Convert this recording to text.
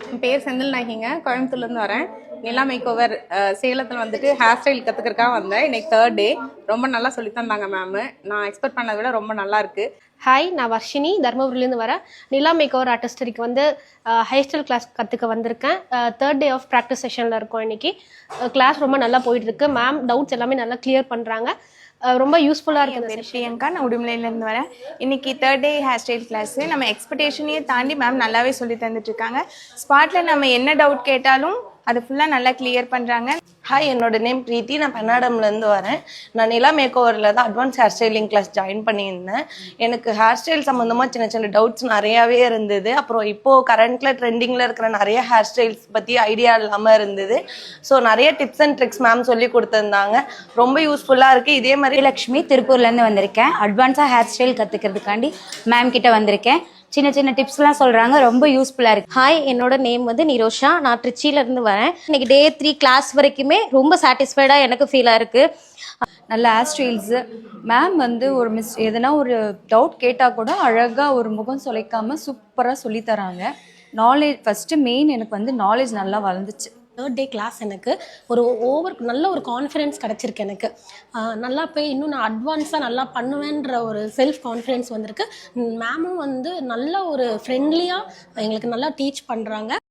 என் பேர் செந்தில் நாயகிங்க. கோயம்புத்தூர்லேருந்து வரேன். நிலா மேக் ஓவர் சேலத்தில் வந்துட்டு ஹேர் ஸ்டைல் கற்றுக்கிறதுக்காக வந்தேன். இன்னைக்கு 3rd டே. ரொம்ப நல்லா சொல்லி தந்தாங்க மேமு. நான் எக்ஸ்பெக்ட் பண்ணதை விட ரொம்ப நல்லா இருக்கு. ஹாய், நான் வர்ஷினி, தர்மபுரியிலேருந்து வரேன். நிலா மேக் ஓவர் ஆர்டிஸ்டரிக்கு வந்து ஹேர் ஸ்டைல் கிளாஸ் கற்றுக்க வந்திருக்கேன். 3rd டே ஆஃப் ப்ராக்டிஸ் செஷனில் இருக்கோம். இன்னைக்கு கிளாஸ் ரொம்ப நல்லா போயிட்டுருக்கு. மேம் டவுட்ஸ் எல்லாமே நல்லா கிளியர் பண்ணுறாங்க. ரொம்ப யூஸ்ஃபுல்லாக இருக்குது. பிரியங்கா, நான் உடுமலையிலேருந்து வரேன். இன்னைக்கு 3rd டே ஹேர் ஸ்டைல் கிளாஸு. நம்ம எக்ஸ்பெக்டேஷனையே தாண்டி மேம் நல்லாவே சொல்லி தந்துட்டுருக்காங்க. ஸ்பாட்டில் நம்ம என்ன டவுட் கேட்டாலும் அது ஃபுல்லாக நல்லா கிளியர் பண்ணுறாங்க. ஹாய், என்னோட நேம் பிரீத்தி. நான் பெண்ணாடம்லேருந்து வரேன். நான் நிலா மேக் ஓவரில் தான் advance hair styling class join பண்ணியிருந்தேன். எனக்கு ஹேர் ஸ்டைல் சம்மந்தமாக சின்ன சின்ன டவுட்ஸ் நிறையாவே இருந்தது. அப்புறம் இப்போது கரண்ட்டில் ட்ரெண்டிங்கில் இருக்கிற நிறைய ஹேர் ஸ்டைல்ஸ் பற்றி ஐடியா இல்லாமல் இருந்தது. ஸோ நிறைய டிப்ஸ் அண்ட் ட்ரிக்ஸ் மேம் சொல்லி கொடுத்துருந்தாங்க. ரொம்ப யூஸ்ஃபுல்லாக இருக்குது. இதே மாதிரி லக்ஷ்மி, திருப்பூர்லேருந்து வந்திருக்கேன். அட்வான்ஸாக ஹேர் ஸ்டைல் கற்றுக்கிறதுக்காண்டி மேம் கிட்ட வந்திருக்கேன். சின்ன சின்ன டிப்ஸ்லாம் சொல்கிறாங்க, ரொம்ப யூஸ்ஃபுல்லாக இருக்குது. ஹாய், என்னோட நேம் வந்து நிரோஷா. நான் திருச்சியிலேருந்து வரேன். இன்னைக்கு டே 3 கிளாஸ் வரைக்குமே ரொம்ப சாட்டிஸ்ஃபைடாக எனக்கு ஃபீலாக இருக்குது. நல்ல ஹேர் ஸ்டைல்ஸு. மேம் வந்து ஒரு எதனா ஒரு டவுட் கேட்டால் கூட அழகாக ஒரு முகம் சுளைக்காமல் சூப்பராக சொல்லித்தராங்க. நாலேஜ் ஃபஸ்ட்டு மெயின் எனக்கு வந்து நாலேஜ் நல்லா வளர்ந்துச்சு. 3rd டே கிளாஸ் எனக்கு நல்ல ஒரு கான்ஃபிடென்ஸ் கிடச்சிருக்கு. எனக்கு நல்லா போய் இன்னும் நான் அட்வான்ஸாக நல்லா பண்ணுவேன்ற ஒரு செல்ஃப் கான்ஃபிடென்ஸ் வந்திருக்கு. மேமும் வந்து நல்ல ஒரு ஃப்ரெண்ட்லியாக எங்களுக்கு நல்லா டீச் பண்ணுறாங்க.